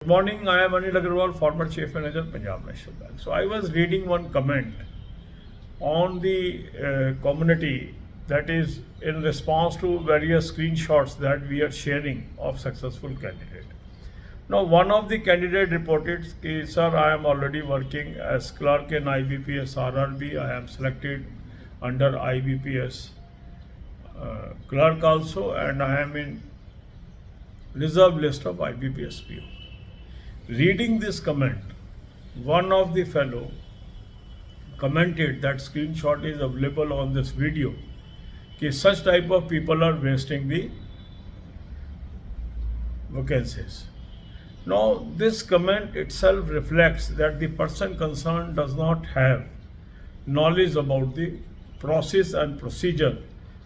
Good morning, I am Anil Agarwal, former Chief Manager, Punjab National Bank. So I was reading one comment on the community, that is in response to various screenshots that we are sharing of successful candidate. Now one of the candidate reported, sir, I am already working as clerk in IBPS RRB. I am selected under IBPS clerk also, and I am in reserve list of IBPS PO. Reading this comment, one of the fellow commented that screenshot is available on this video कि such type of people are wasting the vacancies. Now this comment itself reflects that the person concerned does not have knowledge about the process and procedure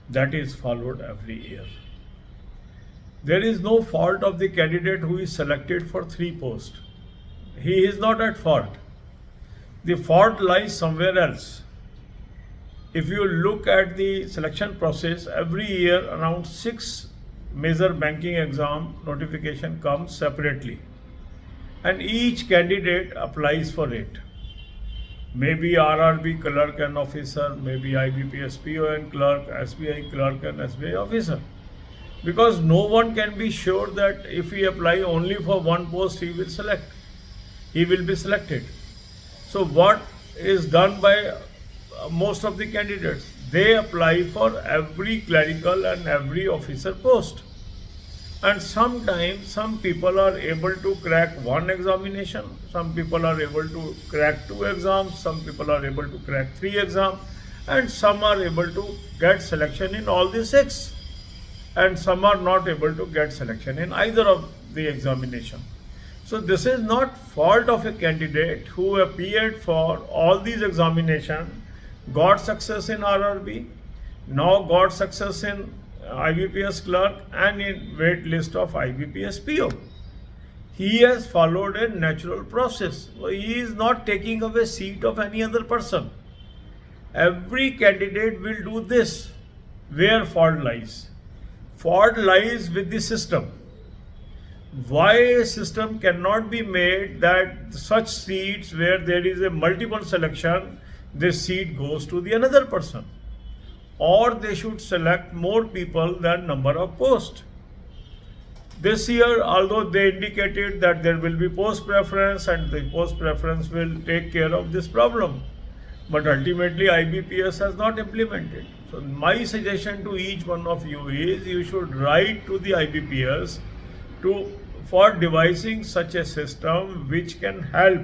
that is followed every year. There is no fault of the candidate who is selected for 3 posts. He is not at fault. The fault lies somewhere else. If you look at the selection process, every year around 6 major banking exam notification comes separately, and each candidate applies for it. Maybe RRB clerk and officer, maybe IBPS PO and clerk, SBI clerk and SBI officer. Because no one can be sure that if he apply only for one post, he will be selected. So what is done by most of the candidates? They apply for every clerical and every officer post. And sometimes some people are able to crack one examination, some people are able to crack 2 exams, some people are able to crack 3 exams, and some are able to get selection in all the 6. And some are not able to get selection in either of the examination. So this is not fault of a candidate who appeared for all these examinations, got success in RRB, now got success in IBPS clerk and in wait list of IBPS PO. He has followed a natural process. So he is not taking away seat of any other person. Every candidate will do this. Where fault lies? Fault lies with the system. Why a system cannot be made that such seats where there is a multiple selection, this seat goes to the another person, or they should select more people than number of posts. This year, although they indicated that there will be post preference and the post preference will take care of this problem, but ultimately IBPS has not implemented. So my suggestion to each one of you is you should write to the IBPS for devising such a system which can help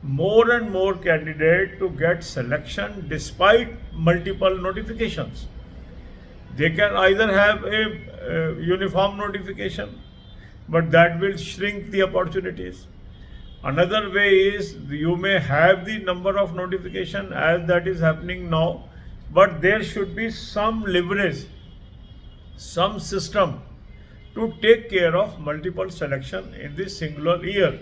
more and more candidates to get selection despite multiple notifications. They can either have a uniform notification, but that will shrink the opportunities. Another way is you may have the number of notification as that is happening now, but there should be some leverage, some system to take care of multiple selection in this singular year.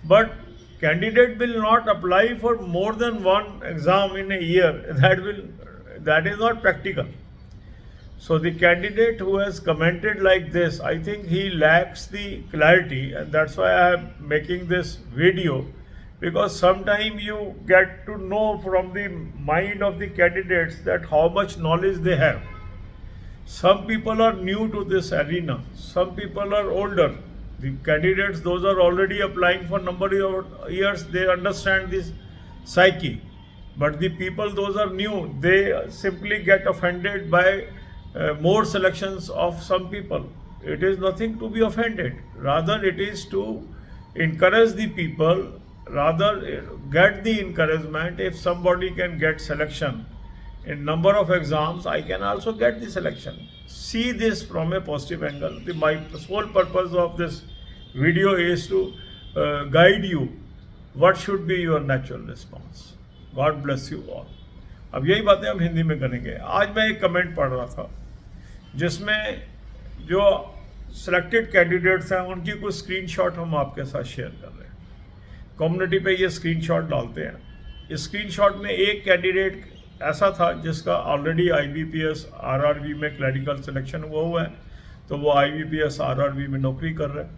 But candidate will not apply for more than one exam in a year. That is not practical. So the candidate who has commented like this, I think he lacks the clarity, and that's why I am making this video, because sometimes you get to know from the mind of the candidates that how much knowledge they have. Some people are new to this arena, some people are older. The candidates, those are already applying for number of years, they understand this psyche. But the people, those are new, they simply get offended by more selections of some people. It is nothing to be offended. Rather, it is to encourage the people, rather get the encouragement. If somebody can get selection in number of exams, I can also get the selection. See this from a positive angle. My sole purpose of this video is to guide you what should be your natural response. God bless you all. अब यही बातें हम हिंदी में करेंगे. आज मैं एक comment पढ़ रहा था जिसमें जो सिलेक्टेड कैंडिडेट्स हैं उनकी कुछ स्क्रीनशॉट हम आपके साथ शेयर कर रहे हैं. कम्युनिटी पे ये स्क्रीनशॉट डालते हैं. इस स्क्रीनशॉट में एक कैंडिडेट ऐसा था जिसका ऑलरेडी IBPS RRB में क्लरिकल सिलेक्शन हुआ है, तो वो IBPS RRB में नौकरी कर रहे हैं.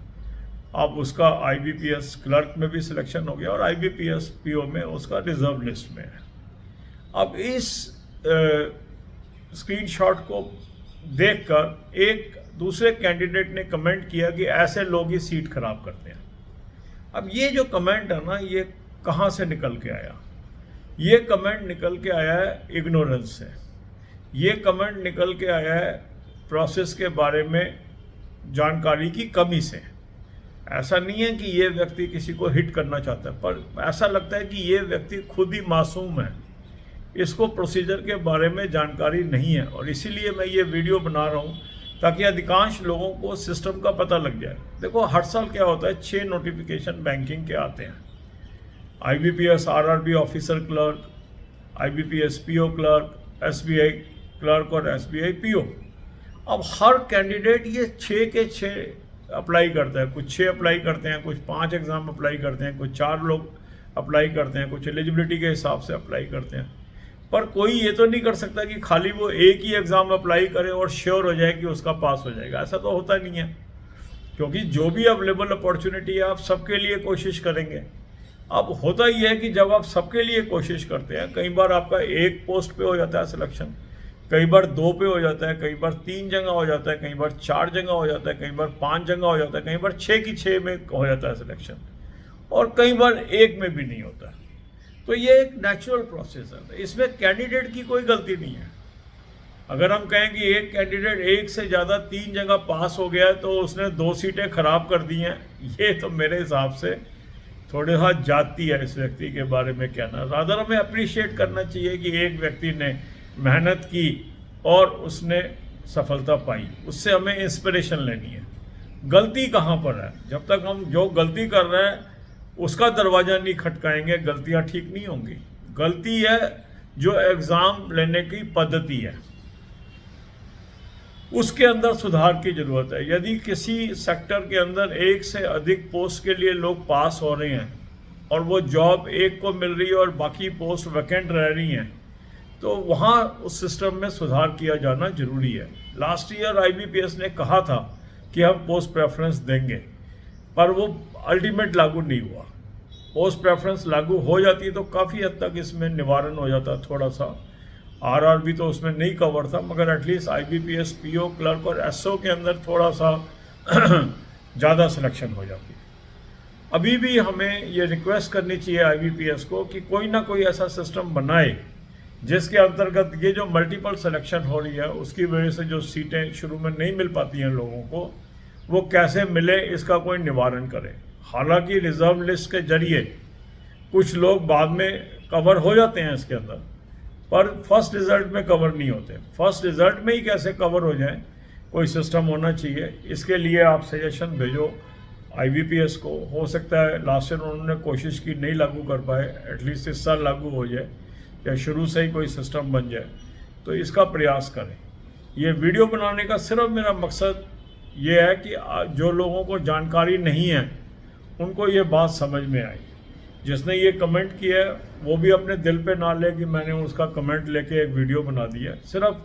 अब उसका IBPS क्लर्क में भी सिलेक्शन हो गया और IBPS PO में उसका रिजर्व लिस्ट में है। अब इस स्क्रीनशॉट को देखकर एक दूसरे कैंडिडेट ने कमेंट किया कि ऐसे लोग ही सीट खराब करते हैं। अब ये जो कमेंट है ना, ये कहाँ से निकल के आया? ये कमेंट निकल के आया है इग्नोरेंस से। ये कमेंट निकल के आया है प्रोसेस के बारे में जानकारी की कमी से। ऐसा नहीं है कि ये व्यक्ति किसी को हिट करना चाहता है, पर ऐसा लगता है कि ये व्यक्ति खुद ही मासूम है, इसको प्रोसीजर के बारे में जानकारी नहीं है। और इसीलिए मैं ये वीडियो बना रहा हूँ ताकि अधिकांश लोगों को सिस्टम का पता लग जाए। देखो, हर साल क्या होता है, 6 नोटिफिकेशन बैंकिंग के आते हैं। IBPS RRB officer clerk, IBPS PO clerk, SBI clerk और SBI PO। अब हर कैंडिडेट ये 6 के 6 अप्लाई करता है। कुछ 6 अप्लाई करते हैं, कुछ 5 एग्ज़ाम अप्लाई करते हैं, कुछ 4 लोग अप्लाई करते हैं, कुछ एलिजिबिलिटी के हिसाब से अप्लाई करते हैं। पर कोई ये तो नहीं कर सकता कि खाली वो एक ही एग्ज़ाम अप्लाई करे और श्योर हो जाए कि उसका पास हो जाएगा। ऐसा तो होता नहीं है, क्योंकि जो भी अवेलेबल अपॉर्चुनिटी है आप सबके लिए कोशिश करेंगे। अब होता ही है कि जब आप सबके लिए कोशिश करते हैं, कई बार आपका एक पोस्ट पे हो जाता है सिलेक्शन, कई बार 2 पे हो जाता है, कई बार 3 जगह हो जाता है, कई बार 4 जगह हो जाता है, कई बार 5 जगह हो जाता है, कई बार 6 की 6 में हो जाता है सिलेक्शन, और कई बार 1 में भी नहीं होता। तो ये एक नेचुरल प्रोसेस है, इसमें कैंडिडेट की कोई गलती नहीं है। अगर हम कहें कि एक कैंडिडेट 1 से ज़्यादा 3 जगह पास हो गया है तो उसने 2 सीटें खराब कर दी हैं, ये तो मेरे हिसाब से थोड़ा सा जाती है इस व्यक्ति के बारे में कहना। रादर हमें अप्रिशिएट करना चाहिए कि एक व्यक्ति ने मेहनत की और उसने सफलता पाई, उससे हमें इंस्पिरेशन लेनी है। गलती कहाँ पर है? जब तक हम जो गलती कर रहे हैं उसका दरवाज़ा नहीं खटकाएंगे, गलतियाँ ठीक नहीं होंगी। गलती है जो एग्ज़ाम लेने की पद्धति है, उसके अंदर सुधार की ज़रूरत है। यदि किसी सेक्टर के अंदर 1 से अधिक पोस्ट के लिए लोग पास हो रहे हैं और वो जॉब एक को मिल रही है और बाकी पोस्ट वैकेंट रह रही हैं, तो वहाँ उस सिस्टम में सुधार किया जाना जरूरी है। लास्ट ईयर IBPS ने कहा था कि हम पोस्ट प्रेफरेंस देंगे, पर वो अल्टीमेट लागू नहीं हुआ। पोस्ट प्रेफरेंस लागू हो जाती तो काफ़ी हद तक इसमें निवारण हो जाता। थोड़ा सा RRB तो उसमें नहीं कवर था, मगर एटलीस्ट IBPS PO क्लर्क और SO के अंदर थोड़ा सा ज़्यादा सिलेक्शन हो जाती। अभी भी हमें ये रिक्वेस्ट करनी चाहिए IBPS को कि कोई ना कोई ऐसा सिस्टम बनाए जिसके अंतर्गत ये जो मल्टीपल सिलेक्शन हो रही है उसकी वजह से जो सीटें शुरू में नहीं मिल पाती हैं लोगों को, वो कैसे मिले, इसका कोई निवारण करे। हालांकि रिजर्व लिस्ट के जरिए कुछ लोग बाद में कवर हो जाते हैं इसके अंदर, पर फर्स्ट रिज़ल्ट में कवर नहीं होते। फर्स्ट रिज़ल्ट में ही कैसे कवर हो जाए, कोई सिस्टम होना चाहिए। इसके लिए आप सजेशन भेजो IBPS को। हो सकता है लास्ट ईयर उन्होंने कोशिश की, नहीं लागू कर पाए, एटलीस्ट इस साल लागू हो जाए या शुरू से ही कोई सिस्टम बन जाए, तो इसका प्रयास करें। ये वीडियो बनाने का सिर्फ मेरा मकसद ये है कि जो लोगों को जानकारी नहीं है उनको ये बात समझ में आई। जिसने ये कमेंट किया है वो भी अपने दिल पे ना ले कि मैंने उसका कमेंट लेके एक वीडियो बना दी है। सिर्फ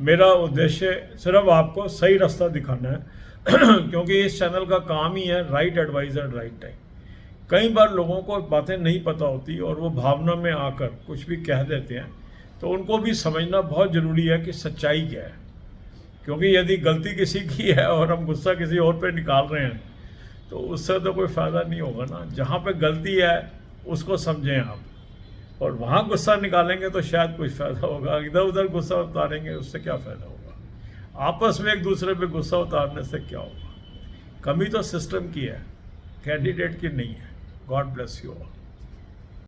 मेरा उद्देश्य सिर्फ आपको सही रास्ता दिखाना है क्योंकि इस चैनल का काम ही है right advice eight right time. कई बार लोगों को बातें नहीं पता होती और वो भावना में आकर कुछ भी कह देते हैं, तो उनको भी समझना बहुत ज़रूरी है कि सच्चाई क्या है। क्योंकि यदि गलती किसी की है और हम गुस्सा किसी और पे निकाल रहे हैं तो उससे तो कोई फ़ायदा नहीं होगा ना। जहाँ पे गलती है उसको समझें आप, और वहाँ गुस्सा निकालेंगे तो शायद कुछ फ़ायदा होगा। इधर उधर गुस्सा उतारेंगे उससे क्या फ़ायदा होगा? आपस में एक दूसरे पे गुस्सा उतारने से क्या होगा? कमी तो सिस्टम की है, कैंडिडेट की नहीं है। God bless you all.